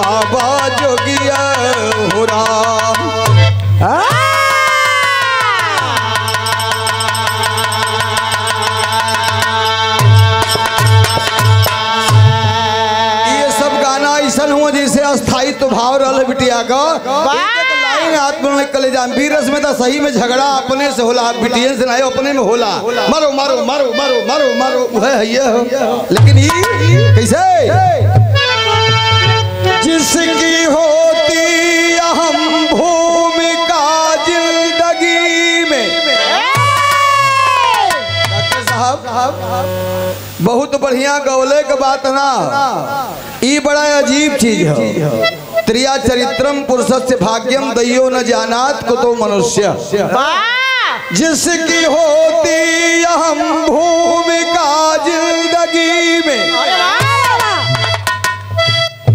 बाबा जोगिया हो राम। ये सब गाना ऐसा हुआ जैसे अस्थाई तो भाव रहा बिटिया का कले जान बीरस में तो सही में झगड़ा अपने से होला, बिटियन से नहीं अपने में होला। मारो मारो मारो मारो मारो मारो है ये लेकिन ये कैसे जिसकी होती अहम भूमिका जिंदगी में। डॉक्टर साहब बहुत बढ़िया गौले के बात ना, ये बड़ा अजीब चीज है। त्रिया चरित्रम पुरुषस्य भाग्यम दयो न जानात कुतो मनुष्य। जिसकी होती अहम भूमिका जिंदगी में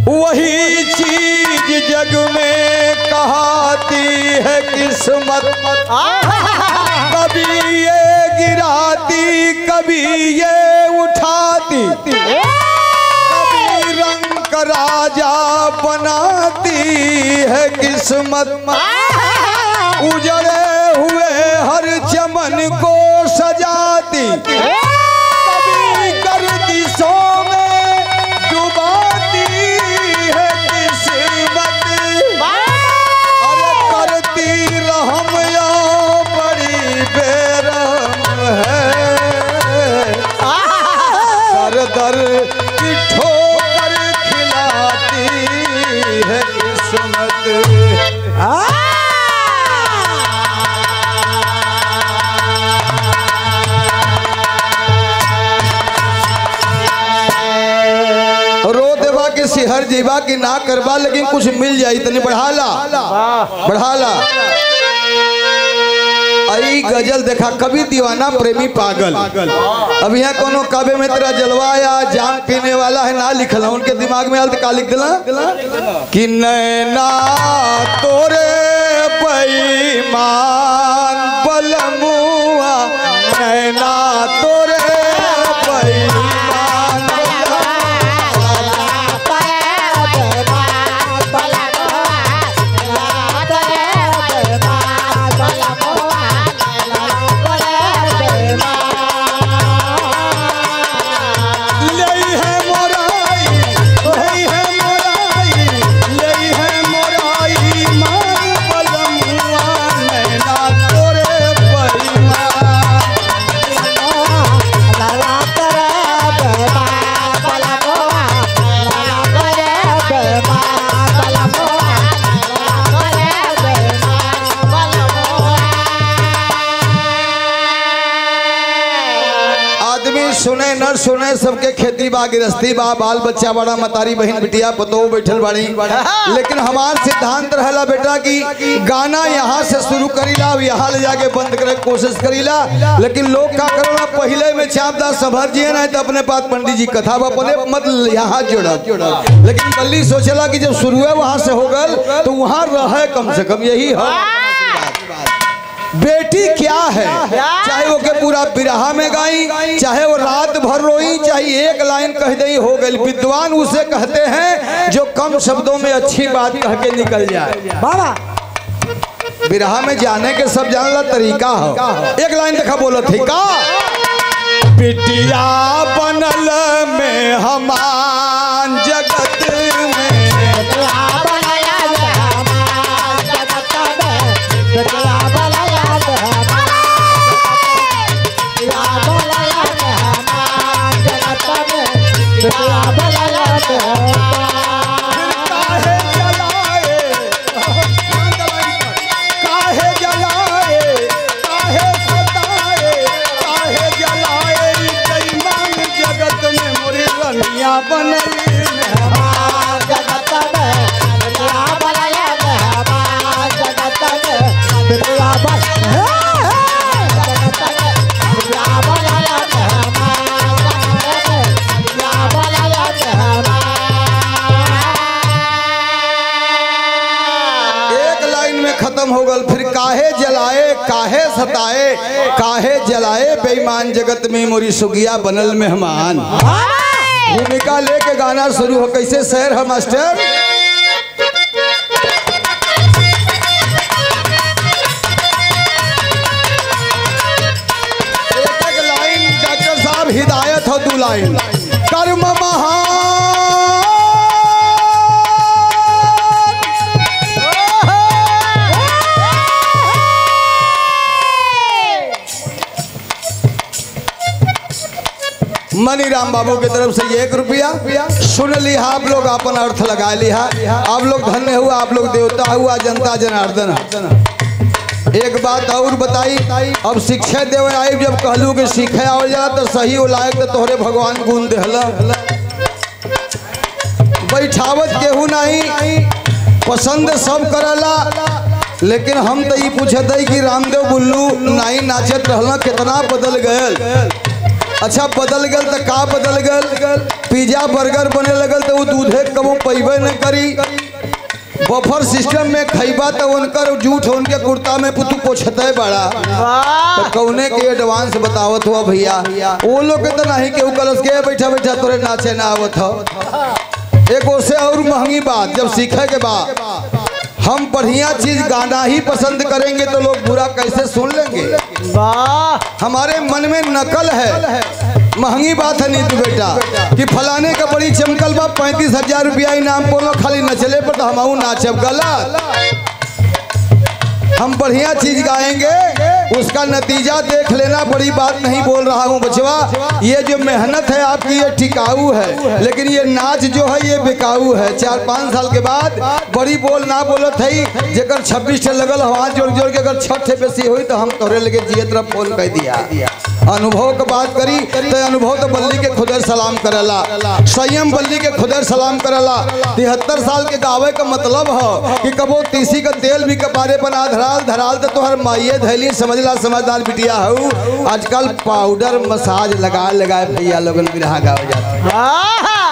वही चीज जग में कहती है किस्मत। कभी ये गिराती कभी ये उठाती, राजा बनाती है किस्मत। उजड़े हुए हर चमन को सजाती, कभी गर्दिशों में डुबाती है किस्मत। अरे करती रहम या बड़ी बेरहम है, दर दर की ठोकर है किस्मत। रो देवा के सिहर जीवा की ना करवा, लेकिन कुछ मिल जाए तनी बढ़ाला बढ़ाला। आई गजल देखा कभी दीवाना प्रेमी पागल। अब यहाँ कोनो काव्य में तेरा जलवा या जाम पीने वाला है ना लिखला, उनके दिमाग में आल तो का लिख दिला कि नैना तोरे बेईमान बलमुआ, नैना तोरे बेईमान सुने न सुने सबके खेती बा गिरस्ती बा बाल बच्चा बड़ा मतारी बहन बिटिया पतो बैठल बाड़ी, लेकिन हमार सिद्धांत रहला बेटा कि गाना यहाँ से शुरू करीला यहाँ ले जाके बंद करे कोशिश करीला। लेकिन लोग का करोना पहले में चापदा सभर जी नहीं तो अपने पास पंडित जी कथा अपने मत यहाँ जोड़ा, लेकिन बल्ली सोचला कि जब शुरू है वहां से हो गल तो वहां रहे कम से कम यही है। बेटी क्या है, चाहे वो के पूरा बिरहा में गाई, चाहे वो रात भर रोई, चाहे एक लाइन कह दे हो गई। विद्वान उसे कहते हैं जो कम शब्दों में अच्छी बात कह के निकल जाए। बाबा बिरहा में जाने के सब जानला तरीका हो। एक लाइन देखा बोलो थी का बिटिया बनल में हमान जगत में, हो गल। फिर काहे जलाए काहे सताए काहे जलाए बेईमान जगत में मोरी सुगिया बनल मेहमान। भूमिका लेके गाना शुरू हो कैसे शहर है मास्टर। लाइन कर्म मनीराम बाबू की तरफ से 1 रुपया सुन लिया आप लोग, अपन अर्थ लगा लिया। आप लोग धन्य हुआ, आप लोग देवता हुआ, जनता जनार्दन। एक बात और बताई, अब शिक्षा देवे आई, जब कहलू कि सीखे और जा तो सही हो लायक तो तोहरे भगवान गुण देहला। बैठावत केहू नहीं, पसंद सब करला, लेकिन हम तो ये पूछते कि रामदेव बुल्लू नहीं नाचत रहना, कितना बदल गए। अच्छा बदल गल तो का बदल गल, पिज्जा बर्गर बने लगल तो वो दूधे कबो पैबे न करी। बफर सिस्टम में खैबा तो उनकर जूठ उनके कुर्ता में पुतु पोछते बड़ा, तो कौने के एडवांस बतावत हुआ भैया। वो लोग के तो नहीं केहू कलश के बैठा बैठा तोरे नाचे ना आवत हो। एक उससे और महंगी बात, जब सीखे के बाद हम बढ़िया चीज गाना ही पसंद करेंगे तो लोग बुरा कैसे सुन लेंगे। वाह, हमारे मन में नकल है। महंगी बात है नीतू बेटा कि फलाने का बड़ी चमकल बा 35,000 रुपया इनाम बोलो, खाली नचले पर तो हम नाचब। गलत, हम बढ़िया चीज गाएंगे, उसका नतीजा देख लेना। बड़ी बात नहीं बोल रहा हूँ बचवा, ये जो मेहनत है आपकी ये टिकाऊ है, लेकिन ये नाच जो है ये बिकाऊ है। 4-5 साल के बाद बड़ी बोल ना बोलत है, जेकर 26 लगल हाथ जोड़ जोड़ के अगर 6 बेसी हुई तो हम तोरे लगे जिये तरफ फोन कर दिया। अनुभव की बात करी तो अनुभव तो बल्ली के खुदर सलाम करला, संयम बल्ली के खुदर सलाम करला। 73 साल के गावे का मतलब है कि कबो तीसी का तेल भी कपारे बना धराल तो हर माइये धैली, समझला समझदार बिटिया हूँ। आजकल पाउडर मसाज लगा भैया लोगन बिरहा गावे जाते।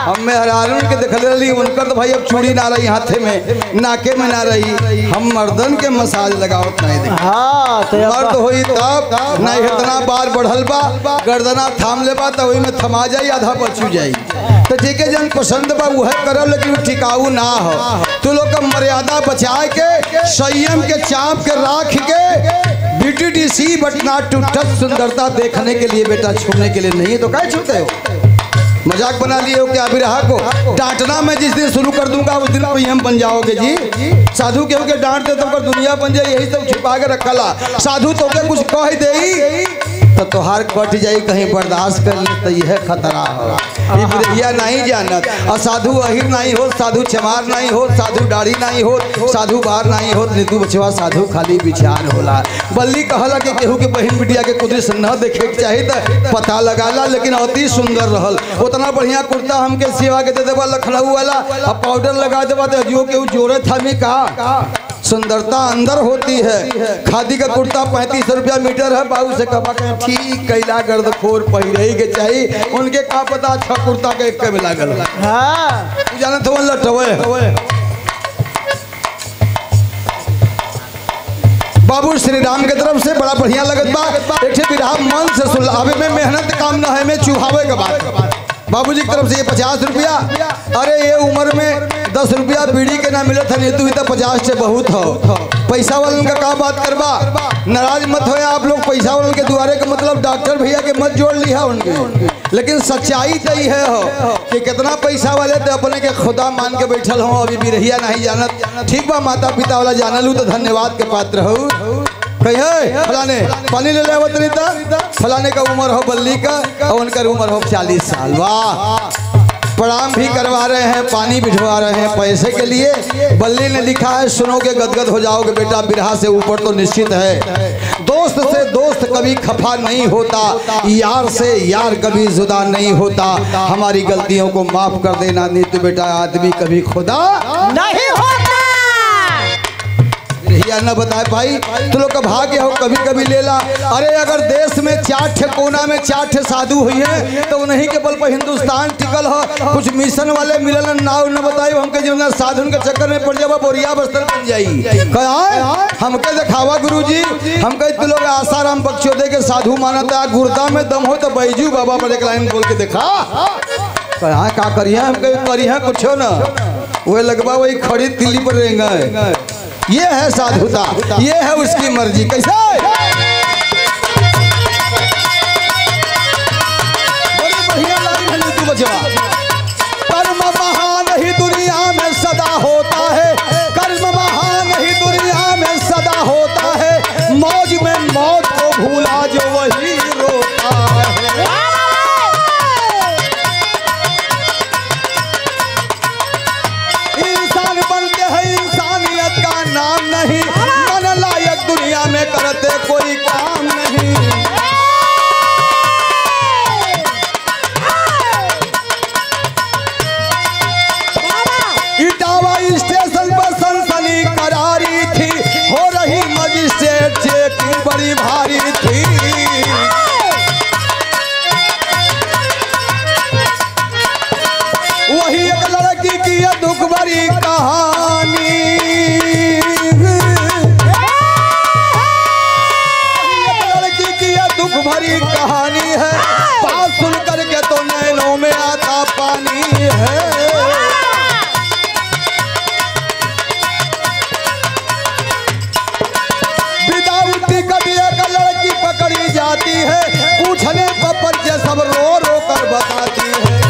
हमें हरारून के देखल रही, उनकर तो भाई अब चूड़ी ना रही हाथे में, नाके में ना रही। हम मर्दन के मसाज लगावत नहीं देखी। मर्द होई तब नहीं इतना बार बढ़ल बा, गर्दना थाम ले बा तो वही में थमा जाई, आधा बचू जाई। तो ठीक है, जन पसंद बा वह करब, लेकिन टिकाऊ ना हो। तो लोग का मर्यादा बचा के, संयम के चाप के राख के, BTDC but not to touch, सुंदरता देखने के लिए बेटा, छूने के लिए नहीं। तो क्या छूते हो? मजाक बना लिए हो क्या? बिरहा को डांटना मैं जिस दिन शुरू कर दूंगा उस दिन PM बन जाओगे जी। साधु केहू के डांटते तो दुनिया बन जाए, यही सब छिपा के रखला। साधु तो के कुछ कह दे तो तोहार कट जाई, कहीं बर्दाश्त कर ले तो यह खतरा हो। ये बिरहिया नहीं जानत, और साधु अहिर नहीं हो, साधु चमार नहीं हो, साधु दाढ़ी नहीं हो, साधु बार नहीं हो। नीतू बचवा साधु खाली विचार होला। बल्ली कहला कि केहू के बहन बिटिया के कुदरत न देखे के चाहिए तो पता लगाला, लेकिन अति सुंदर रहल। उतना बढ़िया कुर्ता हमके सेवा के दे देवा लखनऊ वाला, और पाउडर लगा देवा तो जो केहू जोरे था में का सुंदरता अंदर होती है। खादी का कुर्ता 35 रुपया मीटर है, बाबू से कहा ठीक कैला गर्दखोर पहिरे के चाहिए, उनके का पता अच्छा कुर्ता के एक में लागल। जाना तो लटवे बाबू श्री राम के तरफ से बड़ा बढ़िया लगत बा। एक बिरहा मन से सुन, अबे में मेहनत काम न है, में चुहावे के बात। बाबूजी की तरफ से ये 50 रुपया। अरे ये उम्र में 10 रुपया बीड़ी के ना मिले था, नीतू तो 50 से बहुत हो। पैसा वालन का क्या बात करबा, नाराज मत हो आप लोग। पैसा वालन के दुआरे का मतलब डॉक्टर भैया के मत जोड़ लिया उनके, लेकिन सच्चाई तो ये है हो कि कितना पैसा वाले तो अपने के खुदा मान के बैठल हो। अभी भी रहिया नहीं जानत, ठीक बा, माता पिता वाला जानलू तो धन्यवाद के पात्र हो। फलाने पानी ले ले फलाने का उम्र हो बल्ली का, और उनका उम्र हो 40 साल। वाह, प्रणाम भी करवा रहे हैं, पानी भिजवा रहे हैं पैसे के लिए। बल्ली ने लिखा है सुनोगे गदगद हो जाओगे बेटा, बिरहा से ऊपर तो निश्चित है। दोस्त से दोस्त कभी खफा नहीं होता, यार से यार कभी जुदा नहीं होता। हमारी गलतियों को माफ कर देना नीतू बेटा, आदमी कभी खुदा नहीं होता। न बताए भाई, तो लोग का भाग्य हो कभी कभी लेला। अरे अगर देश में 4 कोना में 4 साधु हुई है तो उन्हीं के बल पर हिंदुस्तान टिकल हो। कुछ मिशन वाले मिलल नाव न बताई, हमके जीवन साधु के चक्कर में पड़ जावा, बोरिया बस्तर बन जाई। हमके दिखावा गुरुजी, हमके तो लोग आसाराम बख्शोदे के साधु मानता। गुर्दा में दम हो तो बैजू बाबा पर एक लाइन बोल के देखा का करिया, हमके करिया कुछ न वह लगवा वही खड़ी तिल्ली पर रहेंगे। ये है साधुता, ये है उसकी मर्जी। कैसा बड़ी बढ़िया लाइन भूला जो वही रोता है। इंसान बनते हैं इंसानियत का नाम नहीं, मन लायक दुनिया में करते कोई काम नहीं। इटावा स्टेशन पर सनसनी करारी थी, हो रही मजिस्ट्रेट चेकिंग बड़ी भारी थी। वही एक लड़की की ये दुख भरी कहानी, एक लड़की की ये दुख भरी कहानी है, बात सुन करके तो नैनों में आता पानी है। विदाउट टिकट एक लड़की पकड़ी जाती है, पूछने पर परिचय सब रो रो कर बताती है।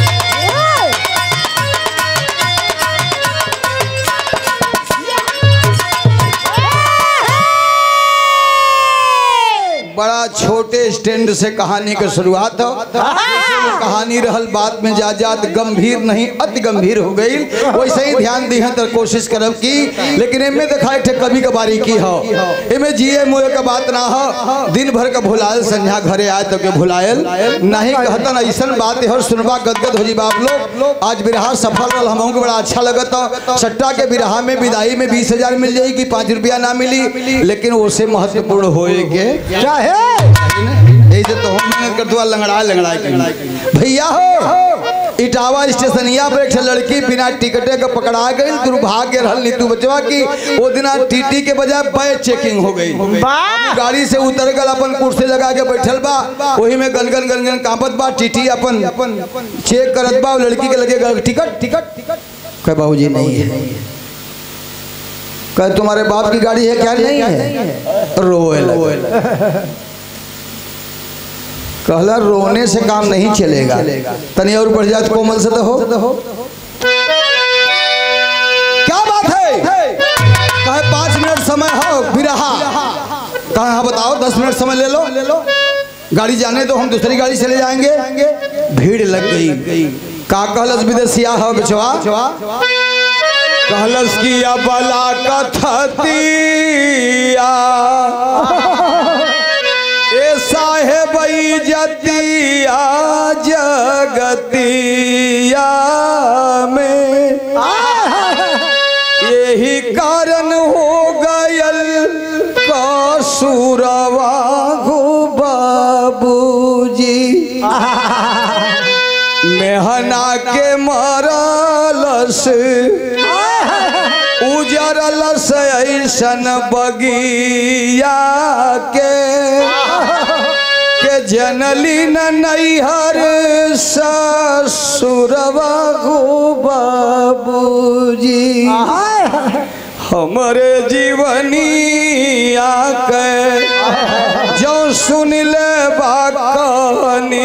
बड़ा छोटे स्टैंड से कहानी की शुरुआत हो, कहानी रहल बात में जा जात गंभीर नहीं अति गंभीर हो गई। वैसे ही ध्यान दी है तो कोशिश करब की, लेकिन इनमें देखा एक कभी कबारी की हो, इनमें जिए मुए का बात ना हो। दिन भर का भुलायल संझा घरे आए तो के भुलायल नहीं कहता ना, ऐसा बात है सुनबा गदगद हो जी बाप लोग। आज बिरहा सफल रहा, हमको बड़ा अच्छा लगता। सट्टा के बिरहा में विदाई में 20,000 मिल जाएगी, 5 रुपया ना मिली, लेकिन उससे महत्वपूर्ण होएगे ऐसे तो हम मेहनत कर दुआ लंगड़ा भैया हो। इटावा स्टेशनिया पर एक लड़की बिना टिकटे का पकड़ा गई, दुर्भाग्य रहल नीतू बचवा की वो दिन टीटी के बजाय बैग चेकिंग हो गई। गाड़ी से उतर गल, अपन कुर्सी लगा के बैठल बा, वही में गनगन गनगन कांपत बा। टीटी अपन चेक करत बा, लड़की के लगे टिकट टिकट कह बाबूजी नहीं है, कह तुम्हारे बाप की गाड़ी है क्या? नहीं है। रोए कहला रोने से काम नहीं चलेगा, तनी और बढ़ जात कोमल से तो हो। क्या बात है? कहे 5 मिनट समय हो बिरहा, कहा बताओ 10 मिनट समय ले लो, गाड़ी जाने दो, हम दूसरी गाड़ी चले जाएंगे। भीड़ लग गई। का कहलस विदेशिया हो बिचवा, कहलस की बला कथतिया ए साहेब जतिया जगतिया में, यही कारण हो गयल कसूरवा गो बाबूजी, मेहना के मरलस उजरलस ऐसन बगिया के जनली न नैहर ससुरवा गो बाबूजी। हमारे जीवनिया के जो सुन ले बाकनिया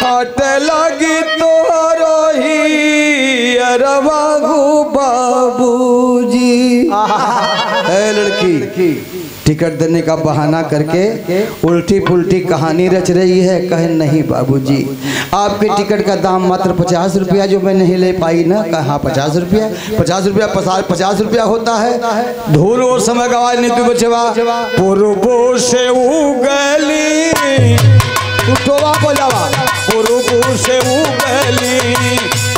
हट लगी तो रोही अरवा गो बाबूजी। है लड़की टिकट देने का बहाना करके उल्टी पुल्टी कहानी रच रही है। कहे नहीं बाबूजी, आपके टिकट का दाम मात्र 50 रुपया, जो मैं नहीं ले पाई ना। कहा 50 रुपया? 50 रुपया होता है। धूल और समय गवाए नीतू बचवा, पूर्वो से उगली उठोवा बोलावा, पूर्वो से उगली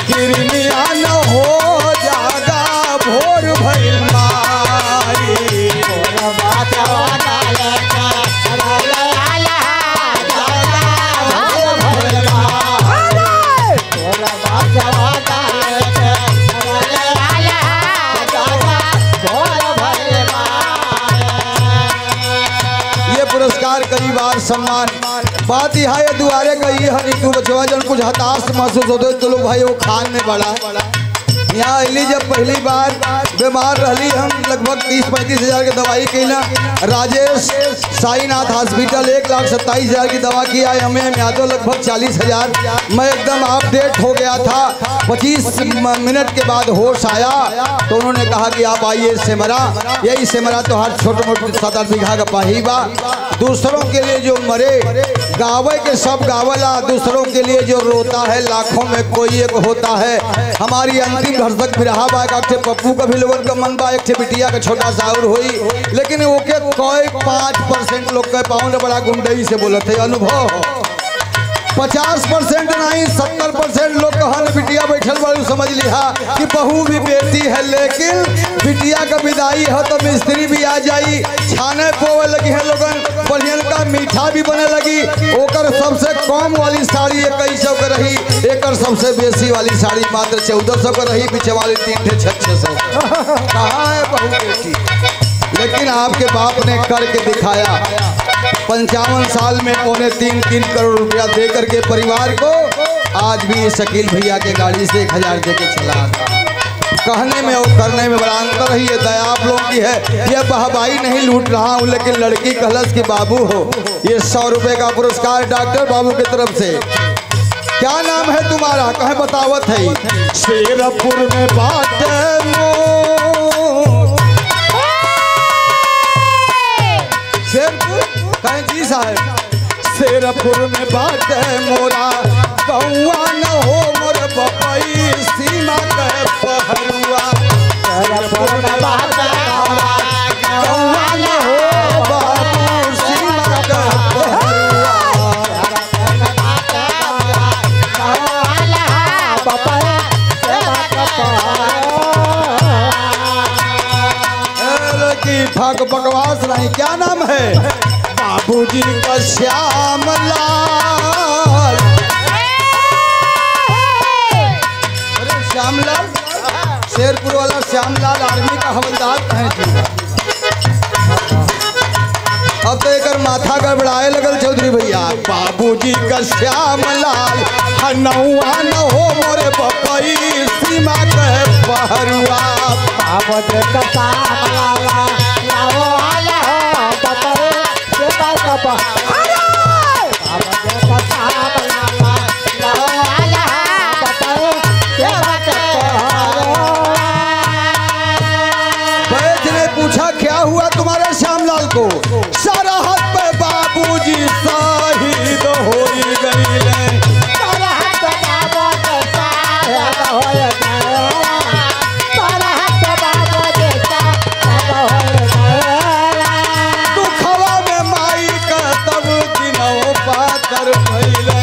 किरनिया न हो जागा भोर भइल माई। ये पुरस्कार कई बार सम्मान बात यहाँ ये दुआरे गई है नीतू बचवा, जन कुछ हताश महसूस होते तो लोग भाई वो खान में बड़ा यहाँ अली जब पहली बार बीमार रही हम लगभग 30-35 हज़ार की दवाई कैला। राजेश साईनाथ हॉस्पिटल 1,27,000 की दवा किया। हमें यादव लगभग 40,000। मैं एकदम अपडेट हो गया था। 25 मिनट के बाद होश आया तो उन्होंने कहा कि आप आइए सिमरा। यही सिमरा तो हर छोटे मोटे 7-8 बीघा का पाहीबा। दूसरों के लिए जो मरे गावे के सब गावला, दूसरों के लिए जो रोता है लाखों में कोई एक होता है। हमारी अंतिम धड़क बिरहा बा। एक पप्पू का भी लोगन का मन बा, एक बिटिया का छोटा सा और होई, लेकिन ओके कोई 5% लोग के पाउंड बड़ा गुंडई से बोलत है। अनुभव 50% नहीं 70% लोग कहन बिटिया बैठल बड़ू समझ लिहा कि बहू भी बेटी है, लेकिन बिटिया का विदाई हो तो मिस्त्री भी आ जाई, छाने पोवे लगी है लोगन, बढ़िया का मीठा भी बने लगी। ओकर सबसे कम वाली साड़ी 2100 का रही, एकर सबसे बेसी वाली साड़ी मात्र 1400 का रही, पीछे वाली 300-600। कहाँ है बहू बेटी? लेकिन आपके बाप ने करके दिखाया। 55 साल में 3.25 करोड़ रुपया दे करके परिवार को आज भी शकील भैया के गाड़ी से 1000 दे के चला था। कहने में और करने में बड़ा अंतर है। ये दया आप लोगों की है। ये बहबाई नहीं लूट रहा हूँ, लेकिन लड़की कहलस की बाबू हो। ये 100 रुपये का पुरस्कार डॉक्टर बाबू की तरफ से। क्या नाम है तुम्हारा? कहे बतावत है। शेरपुर में बाटे जी साहब, शेरपुर में बात है मोरा कौआ न हो मोर बपई सीमा के पहरुआ। शेरपुर में बात है मोरा कौआ न हो बाबू सीमा के पहरुआ। भाग बकवास नहीं। क्या नाम है? बाबूजी का श्याम लाल। अरे श्याम लाल, शेरपुर वाला श्याम लाल आर्मी का हवलदार है जी। अब तो एक माथा गड़बड़ाए लगल चौधरी भैया। बाबूजी का श्याम लाल हनौआ न हो मोरे बपई सीमा के पहरुआ। बाबूजी का श्याम लाल पूछा क्या हुआ तुम्हारे श्यामलाल को? सरहद पे बाबूजी शहीद हो गई। दुखवा में माई का तब दिनों पातर भइले।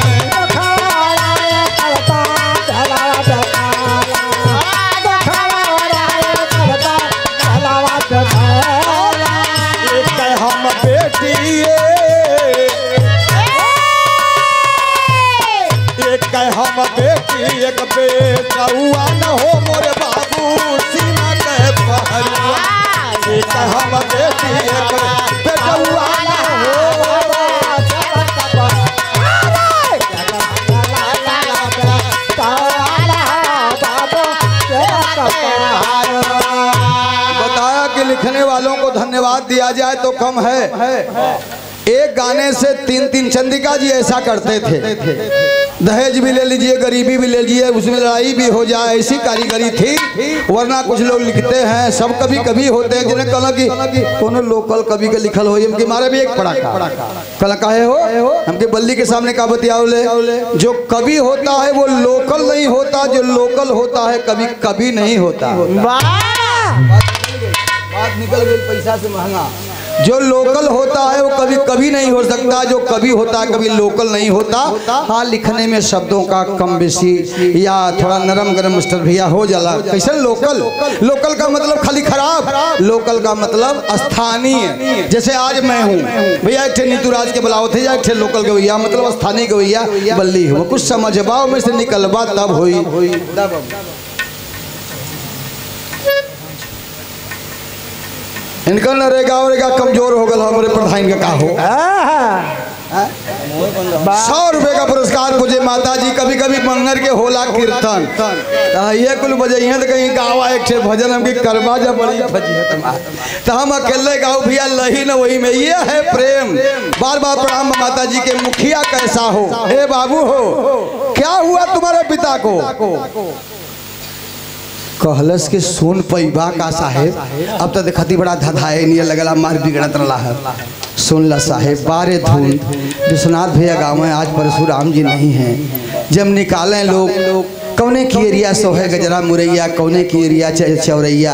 हम बेटी एक बेटुआ न हो मोरे बाबू सीमा के पहरुआ। एक हम बेटी एक बेटुआ न हो। बताया कि लिखने वालों को धन्यवाद दिया जाए तो कम है। एक गाने से 3-3 चंदिका जी ऐसा करते थे। दहेज भी ले लीजिए, गरीबी भी ले लीजिए, उसमें लड़ाई भी हो जाए, ऐसी कारीगरी थी। वरना कुछ लोग लिखते हैं, सब कभी कभी होते हैं, जिन्हें कहला कि कोनो लोकल कवि के लिखल हो कि मारे भी एक पड़ाका कला काहे हो। हमके बल्ली के सामने का बतियावले, जो कवि होता है वो लोकल नहीं होता, जो लोकल होता है कभी कभी नहीं होता। बात निकल गई पैसा से महंगा। जो लोकल होता है वो कभी कभी नहीं हो सकता, जो कभी होता है कभी लोकल नहीं होता। हाँ, लिखने में शब्दों का कम बेसी या थोड़ा नरम गरम मास्टर भैया हो जाला। कैसे लोकल? लोकल का मतलब खाली खराब, लोकल का मतलब स्थानीय। जैसे आज मैं हूँ भैया, एक नीतू राज के बुलावत है, एक लोकल गवैया मतलब स्थानीय गवैया बल्ली हो। कुछ समझबाओ में से निकलबा तब हुई। इनका नरेगा और कमजोर हो गल हमारे प्रधान का हो। 100 रुपए का पुरस्कार मुझे माता जी। कभी कभी मंगर के होला कीर्तन ये कुल बजाइए तो कहीं गावा एक ठे भजन हमकी करवा जा बड़ी तो हम अकेले गाँव भैया लही न वही में। ये है प्रेम। बार बार प्रणाम माता जी के। मुखिया कैसा हो हे बाबू हो, क्या हुआ तुम्हारे पिता को? कहलस के सुन पैबा का साहेब, अब तो देखती बड़ा धधाए नहीं लगला मार बिगड़त रहा है। सुन ला साहेब, बारे धूल विश्वनाथ भैया गाँव में आज परशुराम जी नहीं हैं। जब निकालें लोग कौने की एरिया सो है गजरा मुरैया, कौने की एरिया चौरैया।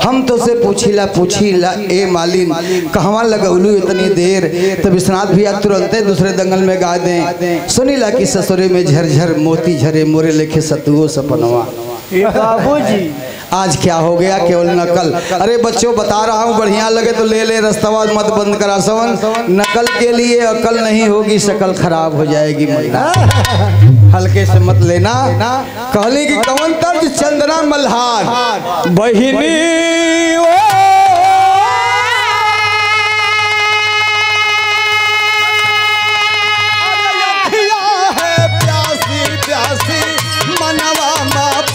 हम तो से पूछीला ए मालिन कहवा लगौलू इतनी देर, तो विश्वनाथ भैया तुरंत दूसरे दंगल में गा दें सुनीला की ससुरे में झरझर मोती झरे मोरे लेखे सतुओ सपनवा। बाबूजी आज क्या हो गया? केवल नकल। अरे बच्चों बता रहा हूँ, बढ़िया लगे तो ले ले, रास्ता मत बंद करा सवन। नकल के लिए अकल नहीं होगी, शकल खराब हो जाएगी महिला। हल्के से मत लेना। कहली कि कौन तर्ज चंदना मल्हार बहिनी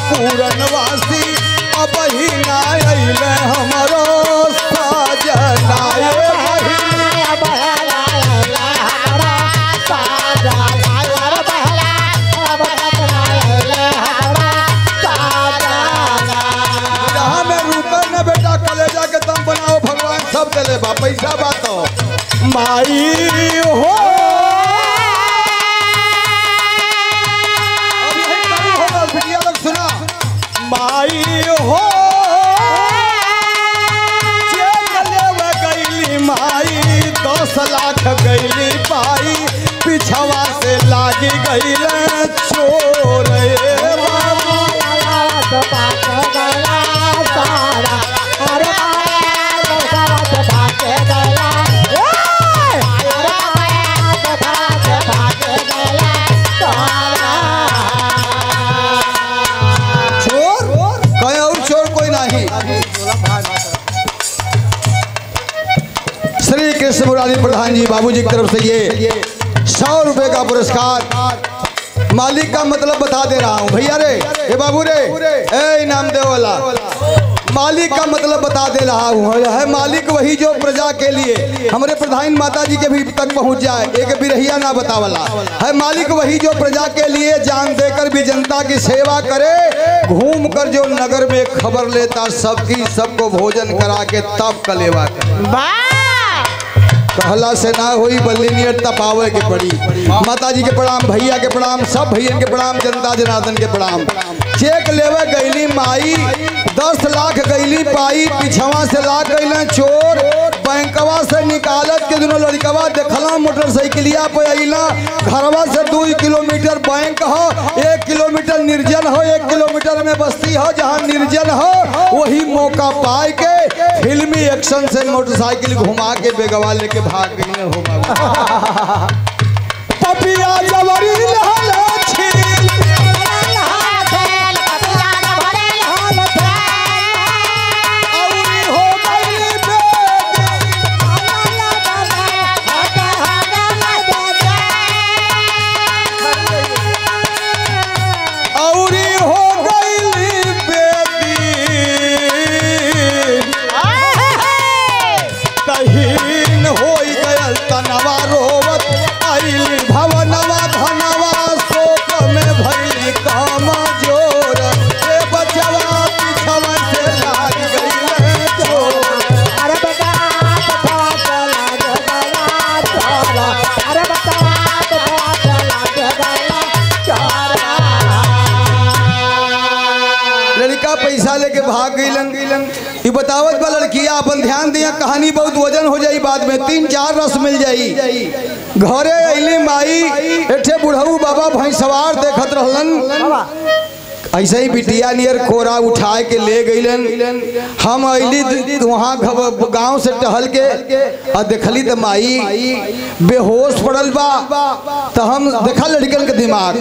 पूरनवासी अब ही ना अइले हमरो साजना। जहाँ में रुका न बेटा, कलेजा के दम बनाओ, भगवान सब दे बा। पैसा बात माई हो माई हो गईली माई 10 लाख गईली पाई, पिछवा से लागी गईल चोर। श्री कृष्ण मुरारी प्रधान जी बाबूजी की तरफ से ये 100 रुपए का पुरस्कार। मालिक का मतलब बता दे रहा हूँ भैया रे, ये बाबू रे, ए इनाम दे वाला। मालिक का मतलब बता दे रहा हूँ, है मालिक वही जो प्रजा के लिए हमारे प्रधान माता जी के भी तक पहुँच जाए। एक बिरहिया ना बतावला है। मालिक वही जो प्रजा के लिए जान देकर भी जनता की सेवा करे, घूम कर जो नगर में खबर लेता सबकी, सबको भोजन करा के तब कलेवा करे। कहला से ना हुई बल्लिनियत तपावे के पड़ी। माता जी के प्रणाम, भैया के प्रणाम, सब भैया के प्रणाम, जनता जनार्दन के प्रणाम। चेक लेवे गईली माई 10 लाख गईली पाई, पिछवा से लाख गईला चोर। बैंकवा से निकालत के दोनों लड़कवा देखला मोटरसाइकिलिया पे अइला। घरवा से 2 किलोमीटर बैंक हो, 1 किलोमीटर निर्जन हो, 1 किलोमीटर में बस्ती हो। जहाँ निर्जन हो वही मौका पाए के फिल्मी एक्शन से मोटरसाइकिल घुमा के बेगवा लेके भाग गई हो। पपिया जवरी लहला छील पैसा लेके भाग गईलन। ये बतावत बा लड़किया अपन ध्यान दिया, कहानी बहुत वजन हो जाई, बाद में 3-4 रस मिल जाई। घरे अइली माई, एठे बुढ़ऊ बाबा भैंसवार देखत रहलन। ऐसे ही बिटिया नियर कोरा उठाए के ले गईलन। हम अली वहाँ गांव से टहल के और देखली तो माई बेहोश पड़ल बा। तो हम देखा लड़कन के दिमाग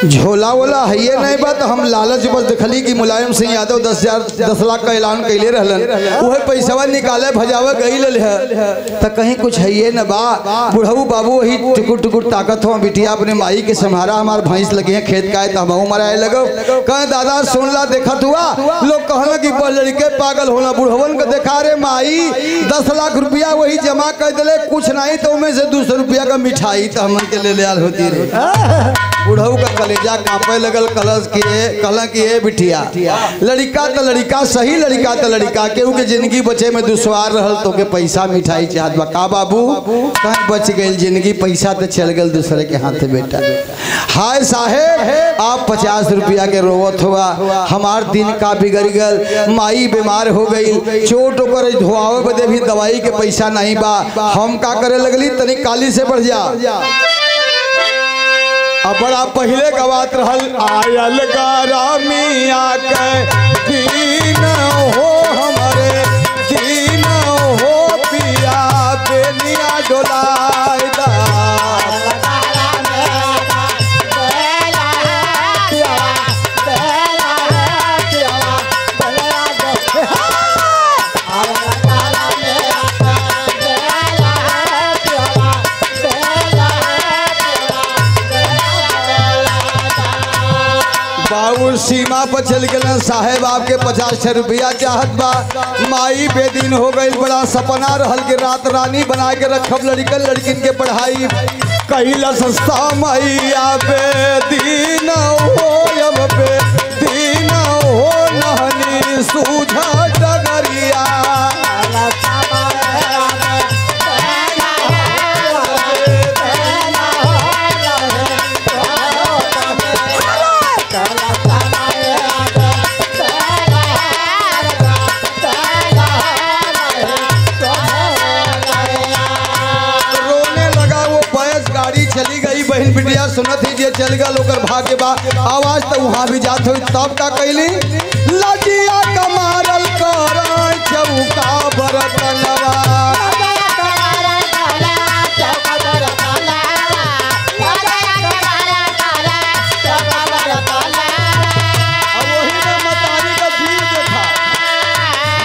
झोला वोला है ये नहीं बा। तो हम लालच बस देखली कि मुलायम सिंह यादव 10 लाख का ऐलान कैले रहलन, वह पैसा निकाले भजावे गई है। तो कहीं कुछ है ये न बा। बुढ़ऊ बाबू वही टुकुर टुकुर ताकत हो बिटिया अपने माई के सम्हारा। हमार भैंस लगे हैं खेत का तब मराए लगो। कहे दादा सुन ला देखत हुआ लोग कहला कि लड़के पागल होला। बुढ़वन के देखा रे माई 10 लाख रुपया वही जमा कर दिले, कुछ नहीं तो उनमें से 200 रुपया का मिठाई तो हमन के ले आल होती रे। बुढ़ऊ का कलेजा कांपे लगल। कहला कि ए बिटिया लड़का तो लड़का सही, लड़का तो लड़का केहू के जिंदगी बचे में दुश्वार रहल तो के पैसा मिठाई चाहत बा का बाबू। कहीं बच गई जिंदगी, पैसा तो चल गल दूसरे के हाथ बेटा। हाय साहेब आप 50 रुपया के रोवत हुआ, हमार दिन का बिगड़ गल। माई बीमार हो गई, चोट ओकर धोआवे बदे भी दवाई के पैसा नहीं बा। हम का करे लगली तनी काली से बढ़ जा। अब बड़ा पहले गवात रहल आयल गारामिया के दीन हो हमारे दीन हो पिया बेनिया डोलायदा। बाबू सीमा पर चल गए साहेब आपके 50 रुपया चाहत बा। माई बेदीन हो गई, बड़ा सपना रहल के रात रानी बना के रखब लड़कन लड़किन के पढ़ाई कहिला सस्ता। मैया बेदीन हो अब बेदीन हो नहनी सूझा डगरिया। चली गई बहन बिटिया सुनत ही जे चल गल ओकर भाग्य बा। आवाज तो वहाँ भी जात हुई तब का कैली लजिया कमारल कर चौका बरतनवा।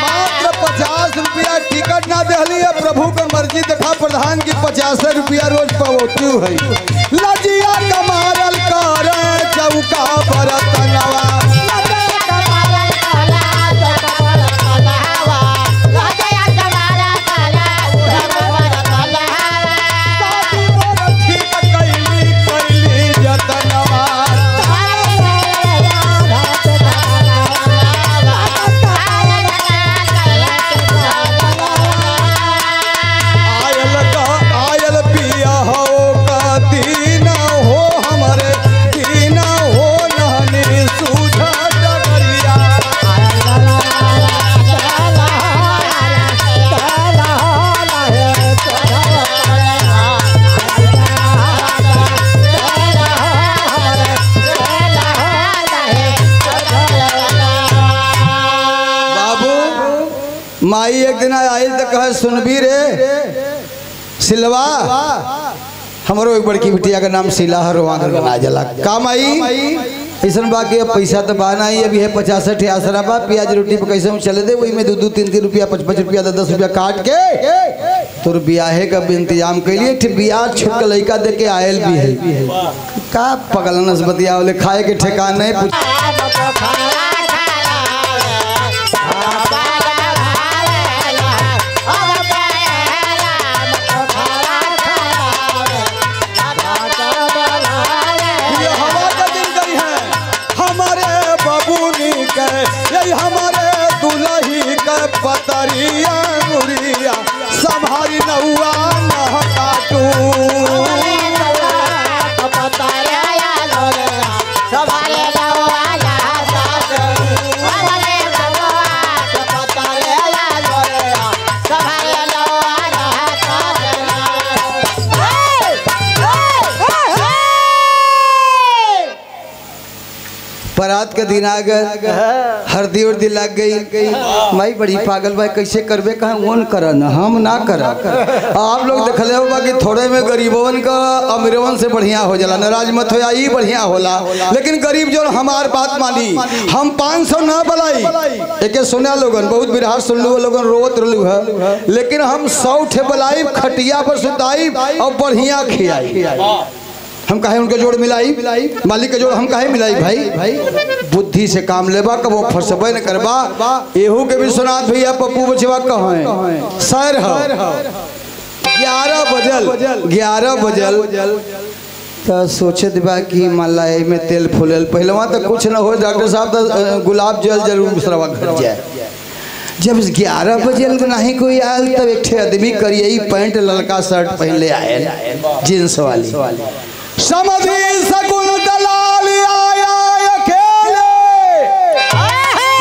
मात्र 50 रुपया टिकट ना दहली है, प्रभु का मर्जी देखा प्रधान की 50 रुपया रोज पवोती है। लजिया कमारल कर चौका बरतनवा। माई एक दिन आयल तो कहे सुनबी रे सिलवा हमारो एक बड़की बिटिया का नाम शीला है रोआ बना जला का माई ऐसा बाकी अब पैसा तो बना ही अभी है 50-60 आसरा बा प्याज रोटी पे कैसे हम चले दे वही में 2-3 रुपया 5-5 रुपया 10 रुपया काट के तोर ब्याहे का इंतजाम कैलिए। ब्याह छुट के लड़का दे के आयल भी है का पगल नस्बतिया वाले खाए के ठेकान नहीं। हमारे दुल्ही के पतरिया मुरिया संभारी नौआ न काटू। बारात के दिन आ गए, हल्दी उर्दी लग गई। माई बड़ी पागल भाई कैसे करबे, कहा वो कर न हम ना कर। आप लोग देखले होगा कि थोड़े में गरीबवन का अमीरवन से बढ़िया हो जाला, नाराज मत हो, यही बढ़िया होला। लेकिन गरीब जो हमार बात मानी, हम 500 ना बलाई। एक सुना लोगन बहुत बिरहा सुन लो, लोगन रोत रहलू है, लेकिन हम 100 ठे बलाई, खटिया पर सुताई और बढ़िया खियाई। हम कहे उनके जोड़ मिलाई, मालिक के जोड़ हम कहे मिलाई। भाई बुद्धि से काम लेबा, कब वो फंसबे न करबा। एहू के भी सुनात भैया पप्पू बचवा कहें सर 11 बजल तो सोचे दिबा कि मलाई में तेल फूलल। पहलवा तो कुछ न हो, डॉक्टर साहब तो गुलाब जल जरूर दूसरा घर जाए। जब 11 बजे नहीं कोई आयल, तब एक आदमी करिए पैंट ललका शर्ट पहन ले आए, जींस वाली। समझी सकुल दलाल आया अकेले,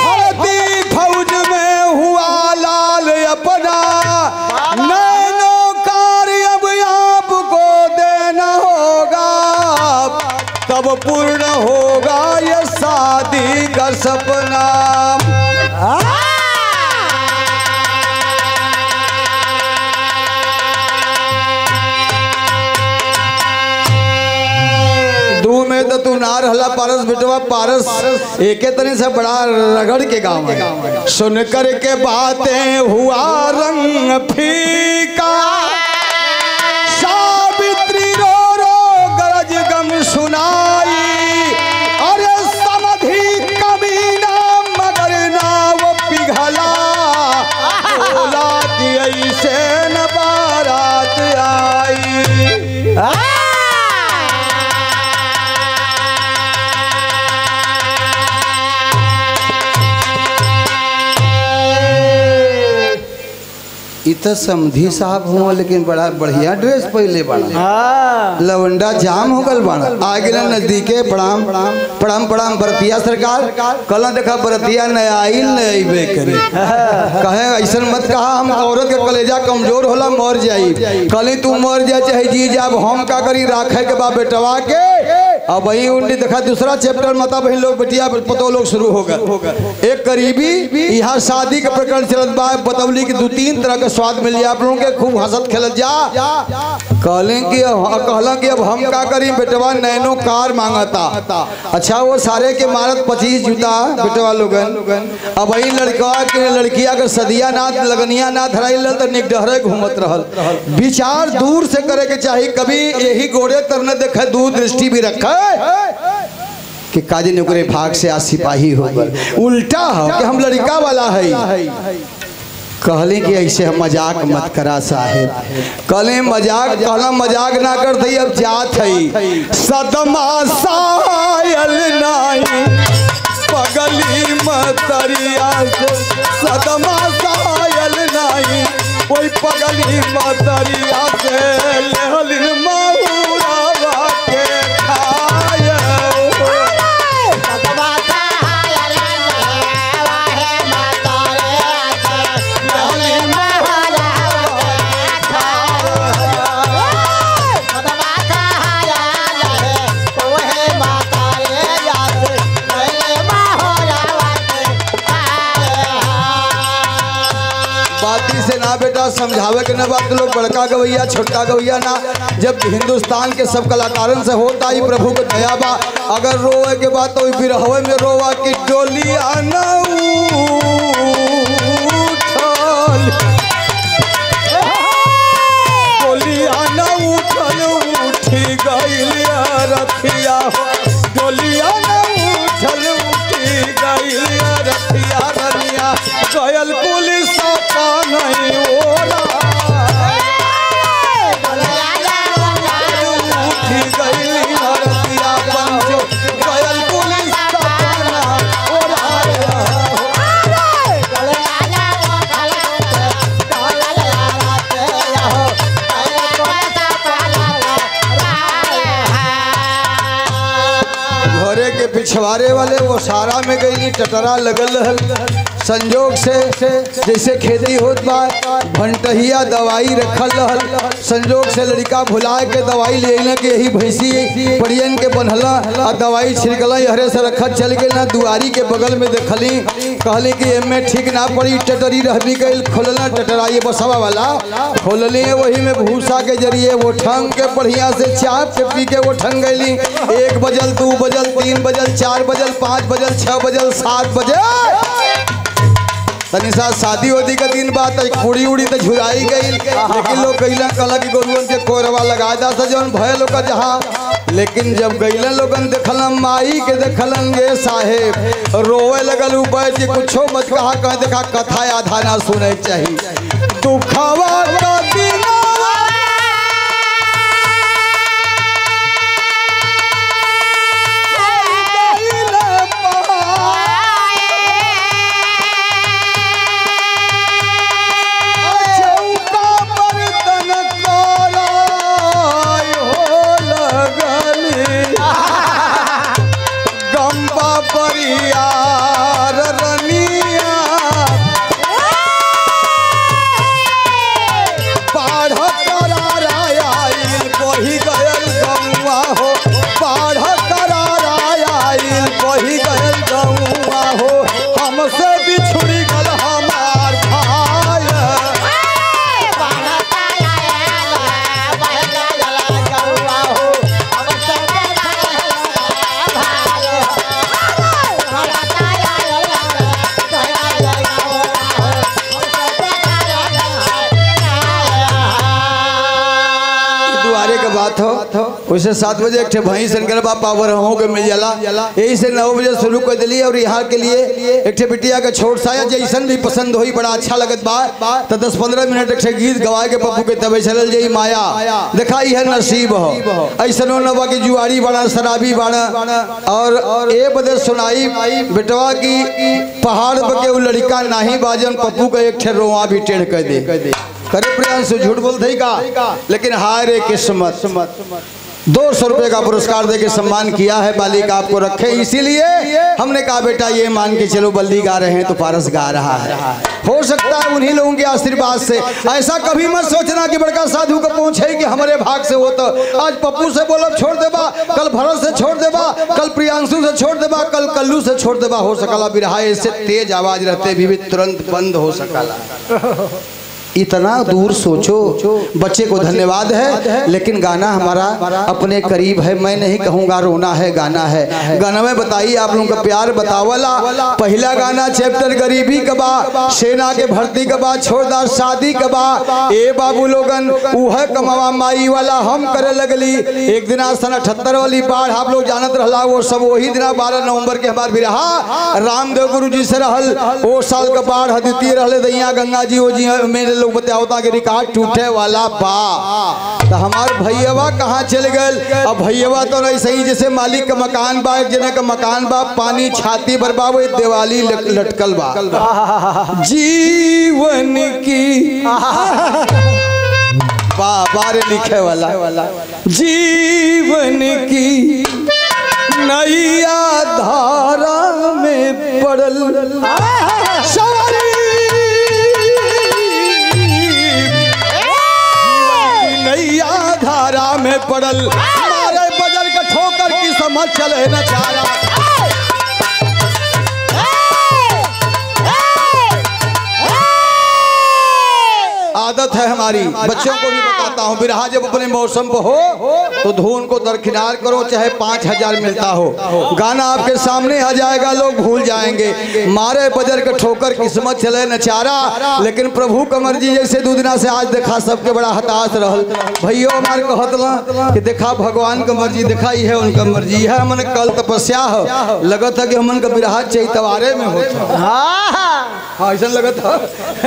भर्ती फौज में हुआ लाल अपना। नैनो कार्य अब आपको देना होगा, तब पूर्ण होगा ये शादी का सपना। में तो तू ना रहला पारस बेटवा, पारस एके तने से बड़ा रगड़ के गाँव है। सुन कर के बातें हुआ रंग फीका, सावित्री रो रो गरज गम सुनाई। अरे समधी कमीना मगर ना वो पिघला, बोला कि ऐसे न बारात आई। इत समधी साहब हुआ, लेकिन बड़ा बढ़िया ड्रेस पहले बड़ा। लवंडा जाम हो गल बड़ा, आगे ना नजदीके। प्रणाम प्रणाम प्रणाम बरतिया सरकार। कल देखा बरतिया नया आइल नए करे, कहे ऐसा मत कहा, हम औरत के कलेजा कमजोर होला मर जाई। कल तू मर जा चाहे जी जाब, हम का करी राखे के बा बेटवा के। अब वही उन्हें देखा दूसरा चैप्टर माता बहन लोग बेटिया पतो लोग शुरू हो गए। एक करीबी यहाँ शादी के प्रकरण चलत बा, बतौली की 2-3 तरह के स्वाद मिल जाए आप लोगों के, खूब हंसत खेलत जा। कहलें कि अब हम का करी, बेटवा नैनो कार मांगता। अच्छा वो सारे के मारत 25 जूता बेटवा लोगन। अब वही लड़का के लड़किया के सदिया ना लगनिया ना धराइल तो निकडहरे घूमत रहल। विचार दूर से करे के चाहिए, कभी यही गोड़े तरने देखे दूर दृष्टि भी रखे कि काजी नौकरे भाग से आज सिपाही हो गए। उल्टा हो कि हम लड़का वाला है। कहले कि ऐसे हम मजाक मत करा साहेब, कहले मजाक कहला मजाक ना कर दई। अब जात है सदमा सायल नहीं पगली मतरिया से, सदमा सायल नहीं कोई पगली मतरिया से। लेहलिन महुरावा के खाए से ना बेटा समझावे के ना बात लोग, बड़का गवैया छोटका गवैया ना। जब हिंदुस्तान के सब कलाकारन से होता ही प्रभु को दया बा। अगर रोए के बात तो बिरहवे में रोवा कि डोलिया ना उठल, डोलिया ना उठल उठी गइलिया रथिया, डोलिया ना उठल उठी गइलिया रथिया। रनिया गयल पुलिस का नहीं ओला, उठी गइली रथिया पंचो गयल पुलिस का ना ओला। घरे के पिछवाड़े वाले वो सारा में गई टटरा लगल रहल। संजोग से जैसे खेती होत बा भंटहिया दवाई रखल रहल, संजोग से लड़का भुला के दवाई ले ना कि यही भैंसी परियन के बनहला आ दवाई छिड़कला हरे से रखत चल गई ना। दुआरी के बगल में देखली, कहली कि एमे ठीक ना पड़ी, टटरी रह भी गई। खोलना टटरा ये बसवा वाला खोलली, वही में भूसा के जरिए वो ठंग के बढ़िया से चाप के पी के वो ठंग गईली। 1 बजल 2 बजल 3 बजल 4 बजल 5 बजल 6 बजल 7 बजे तनी सा शादी वादी का दिन बात है, कुड़ी उड़ी तो झुराई गई। लेकिन लोग गईला कला की गोरुअन के कोरवा लगा दा सजन भय लोग जहाँ। लेकिन जब गईला लोगन देखलन माई के देखलन गे साहेब रोवे लगल ऊपर जी कुछो मत कहा कह देखा कथा आधा ना सुने चाहिए। दुखवा का दिन उसे 7 बजे एक भई शंकर बापा वरहों के मिल जाला, यही से 9 बजे शुरू कर दिली। और यहाँ के लिए एक बिटिया का छोट साया जैसन भी पसंद होई बड़ा अच्छा लगत बा तो 10-15 मिनट एक गीत गवाए के पप्पू के तबे चलल जाई माया दिखाई है नसीब हो। ऐसनो न बा कि जुआरी बड़ा शराबी बड़ा और ए बदे सुनाई बेटवा की पहाड़ पर के लड़का नाही बाजन पप्पू का एक रोआ भी टेढ़ कर दे करे प्रियांशु झूठ बोलते ही का। लेकिन हाय रे किस्मत 200 रुपए का पुरस्कार देके सम्मान किया है बालिका आपको रखे, इसीलिए हमने कहा बेटा ये मान के चलो बल्दी गा रहे हैं तो पारस गा रहा है। हो सकता है उन्हीं लोगों के आशीर्वाद से। ऐसा कभी मत सोचना कि बड़का साधु को पहुंचे कि हमारे भाग से हो। तो आज पप्पू से बोलब छोड़ देबा, कल भरत से छोड़ देबा, कल प्रियांशु से छोड़ देबा, कल कल्लू से छोड़ देबा। हो सकला बिरहा ऐसे तेज आवाज रहते भी तुरंत बंद हो सकला। इतना दूर सोचो। बच्चे को धन्यवाद है, लेकिन गाना हमारा अपने करीब है। मैं नहीं कहूँगा रोना है, गाना है। गाना में बताइए आप लोगों का प्यार बतावला। पहला गाना चैप्टर गरीबी कबा, सेना के भर्ती कबा, छोड़दार शादी कबा, ए बाबू लोगन उह कमावा माई वाला हम करे लगली। एक दिन सन 78 वाली बाढ़ आप लोग जानत रहला, वो सब वही दिन 12 नवंबर के हमार बिरहा रामदेव गुरु जी से रहल। वो साल का बाढ़ द्वितीय रहले दैया गंगा जी। वो जी मेरे लोग बताओ कि रिकॉर्ड टूटे वाला बा। तो हमार भैयावा कहाँ चल गए? अब भैयावा तो नहीं सही, जैसे मालिक का मकान बा, एक जना का मकान बा, पानी छाती बरबा, वो दिवाली लटकल बा। जीवन की बारे लिखे वाला जीवन की नैया धारा में पड़ल धारा में पड़ल मारे बजर का ठोकर की समझ चले न चारा। आदत है हमारी, बच्चों को भी बताता हूँ, बिरहा जब अपने मौसम पर हो तो धुन को दरकिनार करो, चाहे 5000 मिलता हो। गाना आपके सामने आ जाएगा, लोग भूल जाएंगे। मारे बजर के ठोकर किस्मत चले नचारा। लेकिन प्रभु का मर्जी जैसे 2 दिना से आज देखा सबके बड़ा हताश रहल। भैया हमारे कहतला कि देखा भगवान का मर्जी, देखा ही है उनका मर्जी है। हमन कल तपस्या हो लगत है कि हमन का बिरहा चैतवारे में होता। हाँ ऐसा लगत है,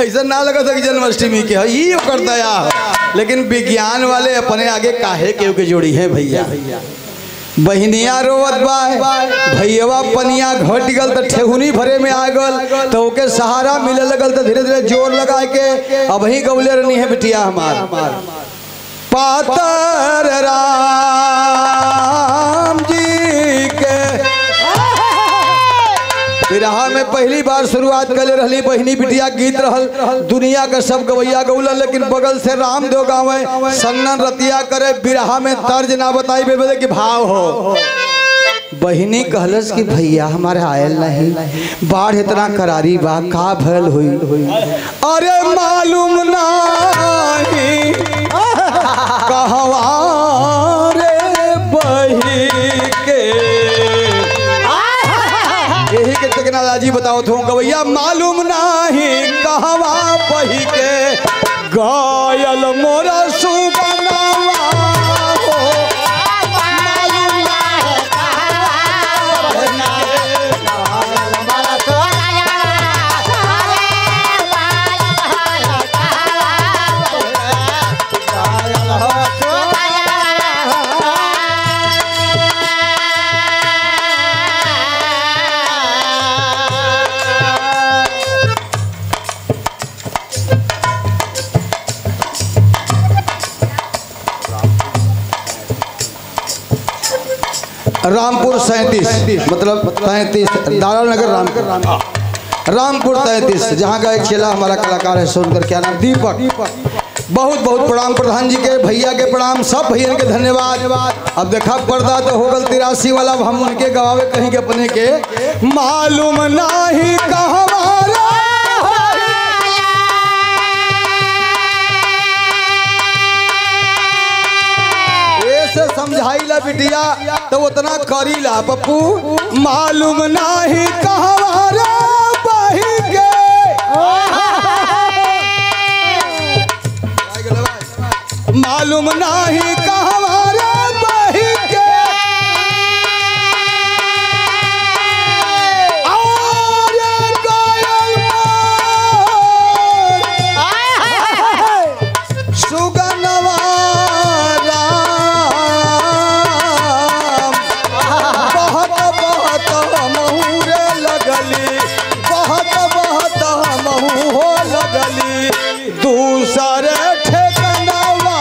ऐसा ना लगत है कि जन्माष्टमी के ही कर दया। लेकिन विज्ञान वाले अपने आगे काहे के जोड़ी है भैया। बहनिया रोवत बा, भैया पनिया घट गल तो ठेहुनी भरे में आ गल, तो ओके सहारा मिले लगल तो धीरे धीरे जोर लगा के अब ही गौले रहनी है बिटिया हमार। पातर राम जी के बिरहा में पहली बार शुरुआत कर रहली बहिनी बिटिया गीत रहल दुनिया का सब गवैया गौला, लेकिन बगल से रामदेव गावे सन्नन रतिया करे बिरहा में तर्ज ना बताई बेबे कि भाव हो। बहिनी कहलस कि भैया हमारे आयल नहीं, बाढ़ इतना करारी बा का भल हुई। अरे मालूम नहीं कहवा रे बही के, यही के टेक्नोलॉजी बताओ तो गवैया मालूम नहीं कहवा बही के गायल मोरा सुबनावा हो। रामपुर 37 मतलब 33 दारा नगर रामपुर 33, जहाँ का एक चेला हमारा कलाकार है सुनकर क्या नाम दीपक। बहुत बहुत प्रणाम प्रधान जी के, भैया के प्रणाम, सब भैया के धन्यवाद। अब देखा पर्दा तो होगल 83 वाला, हम उनके गवावे कहीं के अपने के मालूम नहीं कहवारा समझाइला बिटिया तो उतना करीला पप्पू। मालूम नहीं कहवारा बही के मालूम नहीं कहवारा बही के सुगनवा दूसरे ठेकनवा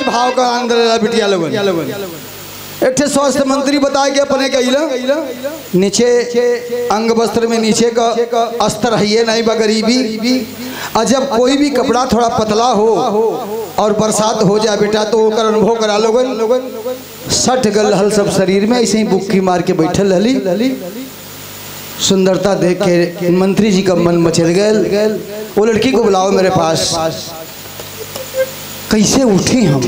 भाव का अंदर बिटिया लोगन। एक थे स्वास्थ्य मंत्री बताए कि अपने कहिला नीचे अंग वस्त्र में नीचे का अस्तर है नहीं बा गरीबी, और जब कोई भी कपड़ा थोड़ा पतला हो और बरसात हो जाए बेटा तो ओकर अनुभव करा लोगन। सट गल हल सब शरीर में ऐसे ही बुक्की मार के बैठल रहली। सुंदरता देख के मंत्री जी का मन मचल गए। वो लड़की को बुलाओ मेरे पास। कैसे उठी हम?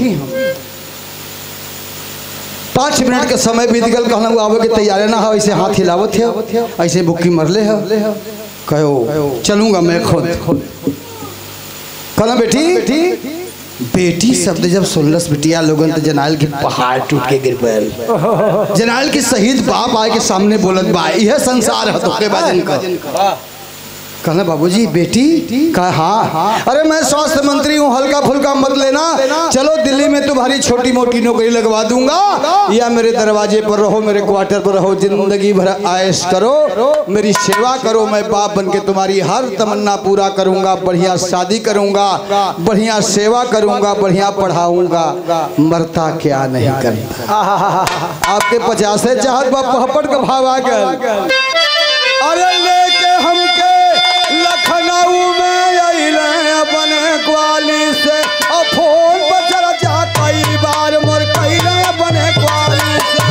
5 मिनट का समय बीत गल, कहना आवे के तैयार ना हो, ऐसे हाथ हिलावत है, ऐसे बुक्की मरले है। कहो चलूंगा मैं खुद। कहना बेटी बेटी शब्द जब सुनलस बिटिया लोगन तो जनाल के पहाड़ टूट के गिर पड़ल। जनाल के शहीद बाप आए के सामने बोलत बा यह संसार है तो के बाजन का। कहना बाबूजी बेटी कहा हाँ। अरे मैं स्वास्थ्य मंत्री हूँ, हल्का फुल्का मत लेना, चलो दिल्ली में तुम्हारी छोटी मोटी नौकरी लगवा दूंगा, या मेरे दरवाजे पर रहो, मेरे क्वार्टर पर रहो, जिंदगी भर आयश करो, मेरी सेवा करो, मैं बाप बन के तुम्हारी हर तमन्ना पूरा करूंगा, बढ़िया शादी करूंगा, बढ़िया सेवा करूंगा, बढ़िया पढ़ाऊंगा, मरता क्या नहीं करता। आपके 50 चाहत पहपट का भाव आ गया। अरे लेके हमके लखनऊ में अइले अपने ग्वाली से, फोन पर चर्चा कई बार मोर कइले अपने ग्वाली से।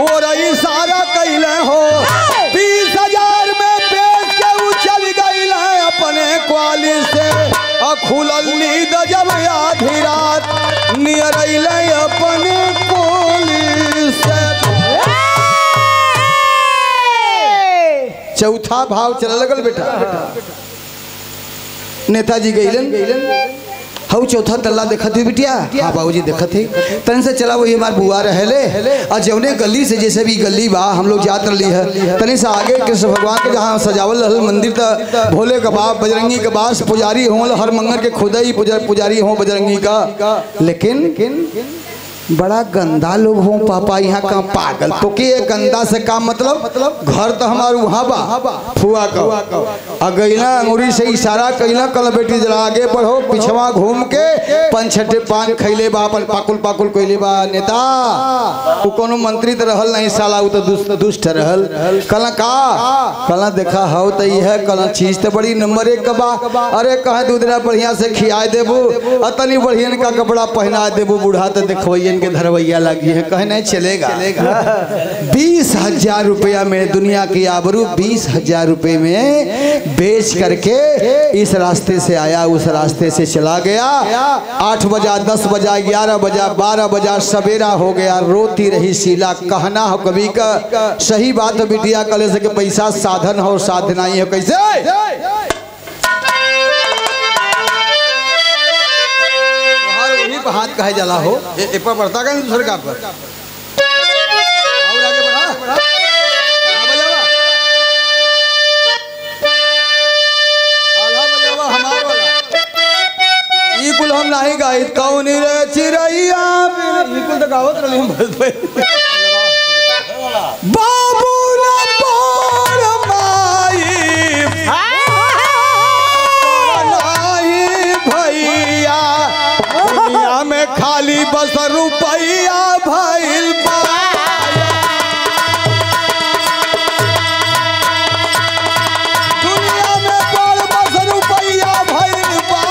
और इशारा कैले हो 20,000 में बेच के उछल गईल है अपने क्वाली से, खुलल नींद जब आधी रात नियर अपने क्वाली से। चौथा भाव चल लगल बेटा। नेताजी गईलन हऊ चौथा तल्ला देखत हुई बिटिया। हाँ बाबूजी देखत ही तन से चला वही हमार बुआ रहले, और जौने गली से जैसे भी गली बा हम लोग जात रही है, तनी से आगे कृष्ण भगवान के जहाँ सजावल रहल मंदिर त भोले के बाप बजरंगी के बास पुजारी हो, हर मंगल के खुदा ही पुजारी हो बजरंगी का। लेकिन बड़ा गंदा लोग हो पापा यहाँ का पागल तो के गंदा से का मतलब घर तो हमारे वहाँ बा फुआ का अगैला अंगूरी से इशारा कैला कल बेटी जरा आगे बढ़ो, पिछवा घूम के 5-6 पान खैले बा, पाकुल पाकुल कैले बा। नेता वो कोनो मंत्री तो रहल नहीं साला, वो तो दुष्ट रहल। कला देखा हो तो यह कला चीज तो बड़ी नंबर 1 का बा। अरे कहे दूधरा बढ़िया से खिया देबू, अतनी बढ़िया का कपड़ा पहना देबू, बूढ़ा तो देखो के धरवैया लगी है, कहे नहीं चलेगा। 20,000 रुपया में दुनिया की आबरू 20,000 रुपये में बेच करके इस रास्ते से आया, उस रास्ते से चला गया। 8 बजा, 10 बजा, 11 बजा, 12 बजा, सवेरा हो गया, रोती रही शीला। कहना हो कभी का सही बात है बिटिया, कले से कि पैसा साधन हो साधना ही हो। कैसे हाथ कहे जला हो ए पर बढ़ता का दूसरे का पर और आगे बढ़ा आधा बजावा हमार वाला ई कुल हम नहीं गाइत कौन रे चिरैया ई कुल तो गावत रहली हम बाबू रे पर माई नहीं भैया दुनिया में खाली बस रुपया भइल बा। दुनिया में बस रुपया भइल बा।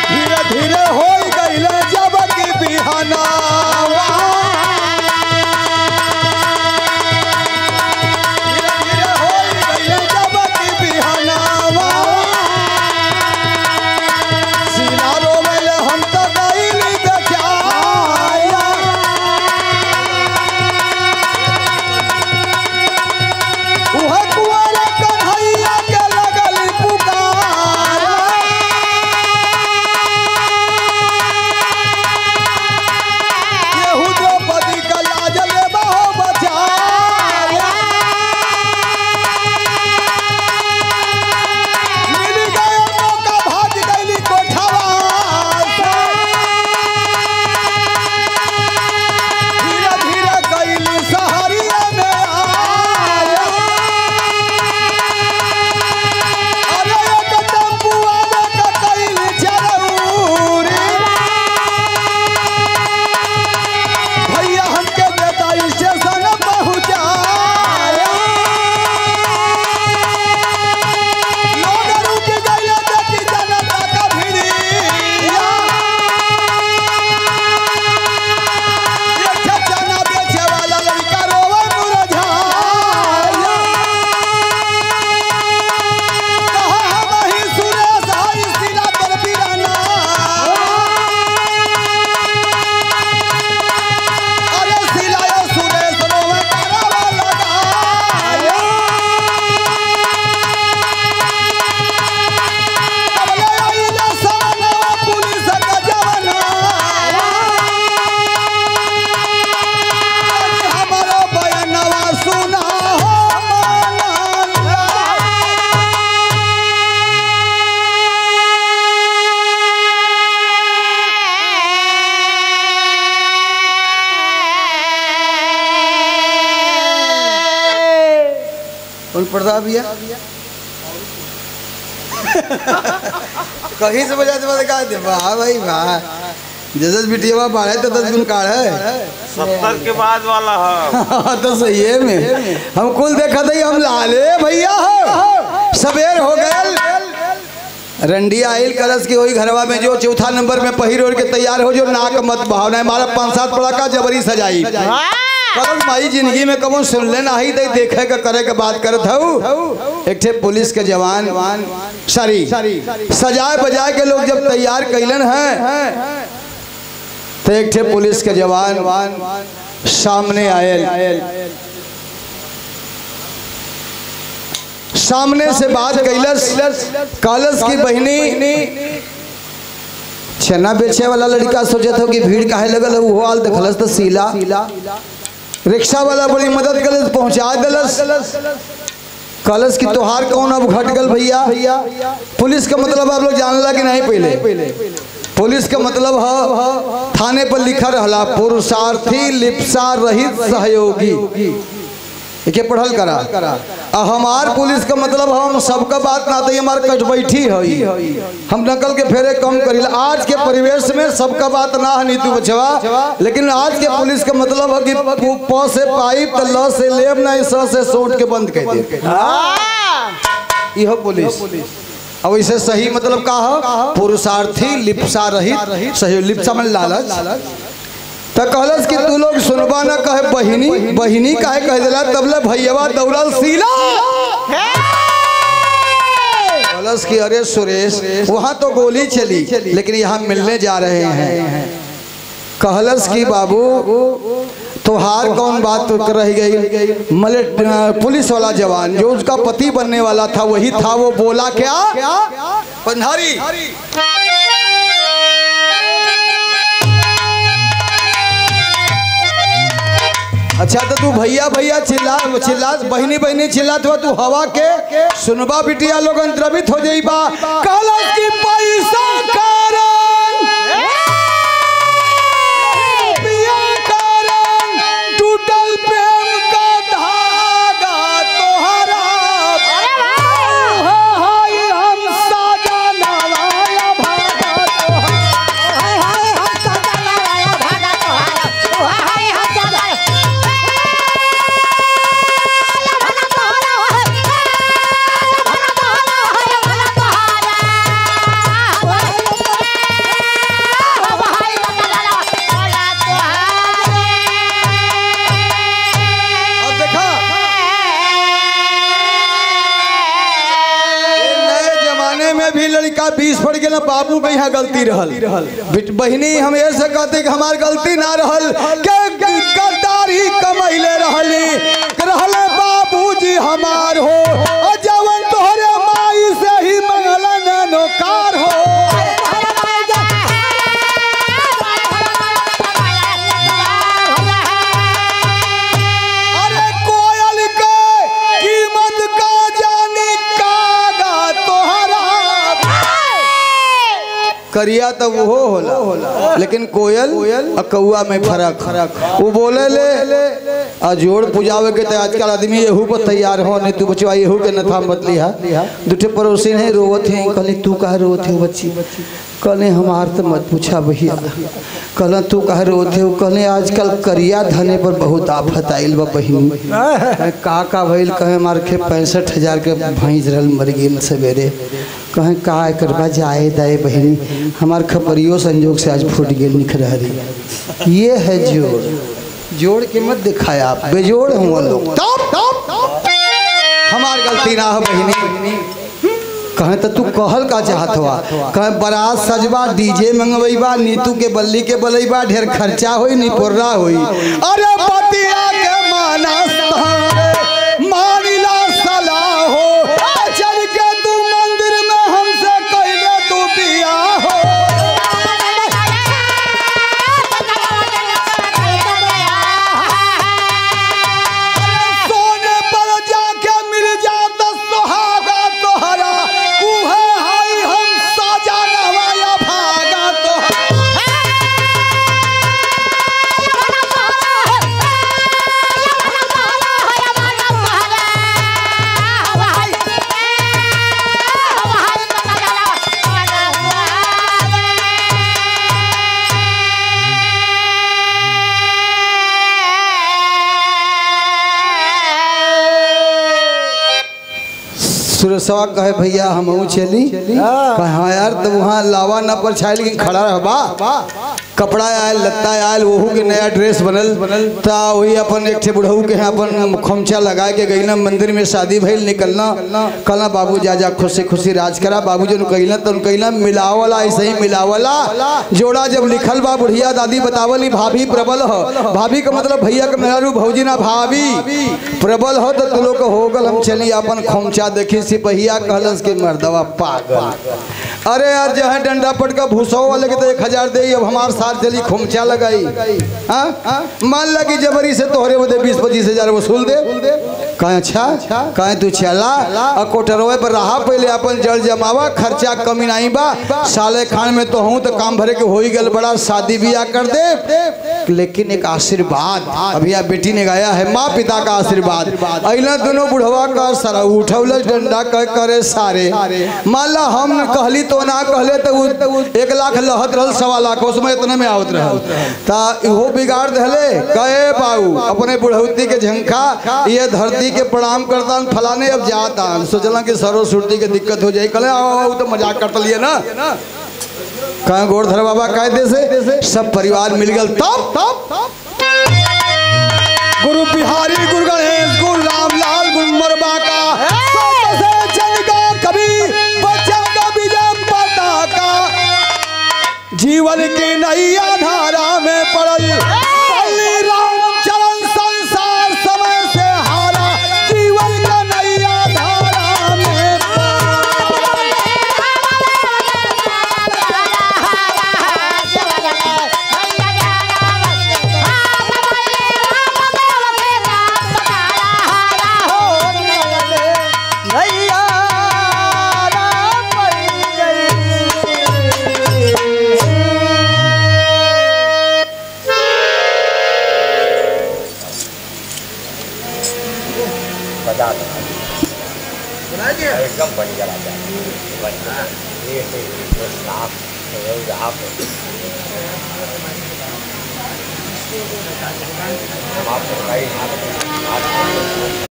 धीरे धीरे हो गइल उन प्रताप भैया कहीं से बजा दे वाह भाई वाह। जैसे बिटिया बाढ़ है तो 10 गुण काढ़ है 70 के बाद वाला है। तो सही है में हम कुल देखा था हम लाले भैया हो सबेर हो गए रंडिया आइल कलश की वही घरवा में जो चौथा नंबर में पहिर ओढ़ के तैयार हो जो नाक मत भावना है हमारा 5-7 पड़ा का जबरी सजाई कल माई जिंदगी में कबो सुन लेना ही दे देखे का करे के बात करत हूँ। एक ठे पुलिस के जवान सारी सजाए बजाए के लोग जब तैयार कैलन है तो एक ठे पुलिस के जवान सामने आयल सामने से बात कैलस कालस की बहनी चना बेचे वाला लड़का सोचत हो कि भीड़ काहे लगल है वो हाल देखलस तो सीला रिक्शा वाला बड़ी मदद कलस पहुंचा दलस कलश की तोहार कौन अब घट गल भैया। पुलिस का मतलब आप लोग जानला कि नहीं पहले पुलिस का मतलब है थाने पर लिखा रहला पुरुषार्थी लिप्सा रहित सहयोगी के पढ़ल करा हमार पुलिस का मतलब हम सबका बात ना तो हमार कट बैठी है हम नकल के फेरे कम करीला। आज के परिवेश में सबका बात ना है नीतू बचवा लेकिन आज के पुलिस का मतलब है कि प से पाइप तो ल से लेब ना स से सोट के बंद कर दे यह पुलिस। अब इसे सही मतलब का है पुरुषार्थी लिप्सा रहित सहयोग लिप्सा में लालच तो कहलस कि तू लोग सुनबा ना कहे बहिनी बहिनी काहे कह दिला तबले भैयावा दौड़ल सीला कहलस कि अरे सुरेश वहां तो गोली चली लेकिन यहाँ मिलने जा रहे हैं। कहलस कि बाबू तोहार कौन बात रह गई पुलिस वाला जवान जो उसका पति बनने वाला था वही था वो बोला क्या पंधारी अच्छा तो तू भैया भैया चिल्ला बहनी बहनी चिल्लात हुआ तू हवा के सुनबा बिटिया लोग द्रवित हो जाइबा कहलस कि पैसा कारण टूटल प्रेम का धागा तोहरा हम साजा नवाया भागा भी लड़का 20 पड़ गया बाबू के यहाँ गलती रहल बहिनी हम ऐसे कहते कि हमार गलती ना रहल के गद्दारी कमैले रहले बाबूजी हमार हो जवन तोहरे माई से ही मंगलन नौकार हो। अरे कोयल के कीमत का जानी कागा तोहरा करिया तब वो होला लेकिन कोयल और कौआ में फर्क वो बोले ले जोड़ पुजावे के आजकल आदमी यहू पर तैयार हो नहीं तू बचवा यहू के नथा मत लिहा दूठे पड़ोसी नहीं रोवत है कहले तू कहा रोवत है बच्ची कहले हमार तो मत पूछा भैया कहला तू कहा रोवत है कहले आजकल करिया धने पर बहुत आफत आइल बा बहिनी का भइल कहे हमार के 65,000 के भैंस रहल मर गेल सवेरे कहें का करवा जाए दाए बहिनी हमार खपरियो संजोग से आज फूट गेल निखरहरी ये है जोड़ के मत दिखाया आप बेजोड़ हुआ लोग हमार गलती ना हो बहिनी कहे तो तू कहल का चाहत हुआ कहे बारात सजबा डीजे मंगवाईबा नीतू के बल्ली के बलैबा ढेर खर्चा होई निपोर्रा होई अरे बतिया के माना मानिला सलाह हो चल के तू मंदिर में हमसे कहले तू बिया हो सोने पर जाके मिल जाता सुहागा तोहरा उहे हाई हम साजा नवाया भागा तोहरा सुरसवा कहे भैया हम चली हाँ यार तो वहाँ लावा न पर छाए लेकिन खड़ा रह कपड़ा आयल लत्ता आयल वहू के नया ड्रेस बनल ता वही अपन एक ठे बुढ़ऊ के यहाँ अपन खोमचा लगा के गई ना मंदिर में शादी भइल निकलना कहना बाबू जा खुशी खुशी राज करा बाबू जो कहना तो कहना मिलावला ऐसे ही मिलावला जोड़ा जब लिखल बा बुढ़िया दादी बतावली भाभी प्रबल हो भाभी का मतलब भैया के मेहरारू भौजी ना भाभी प्रबल हो तो तुम लोग हो गल हम चली अपन खोमचा देखी सिपहिया कहलस के मर्दवा पागल अरे यार जो है डंडा पटका भूसो वाले के तो 1000 दे अब हमारे साथ चली खोमचा लगाई मान लगी जबरी से तोहरे बदे 20-25 हजार वसूल दे कहे अच्छा कहे तू चला और कोटरवे पर रहा पहले अपन जल जमावा खर्चा कमी नहीं बा साले खान में तो हूँ तो काम भरे के हो ही गल बड़ा शादी ब्याह कर दे लेकिन एक आशीर्वाद अभी आप बेटी ने गाया है माँ पिता का आशीर्वाद अला दोनों बुढ़वा का सरा उठौल डंडा कह करे सारे मान ला हम कहली तो ना कहले तो 1 लाख लहत रहल 1.25 लाख उसमें इतने में आवत रहल ता इहो बिगाड़ दहले कहे बाऊ अपने बुढ़ौती के झंखा ये धरती के प्रणाम करता फलाने अब जाता सोचला कि सरो सुरती के दिक्कत हो जाए कले आओ तो मजाक करता लिए ना कहा गोड़ धर बाबा कायदे से सब परिवार मिल गल तब गुरु बिहारी गुरु गणेश गुरु रामलाल गुरु मरबा का कभी जीवन की नैया धारा में पड़ल रामचरण संसार समय से हारा जीवन का नैया धारा में एकदम बढ़िया राजा ये साफ आप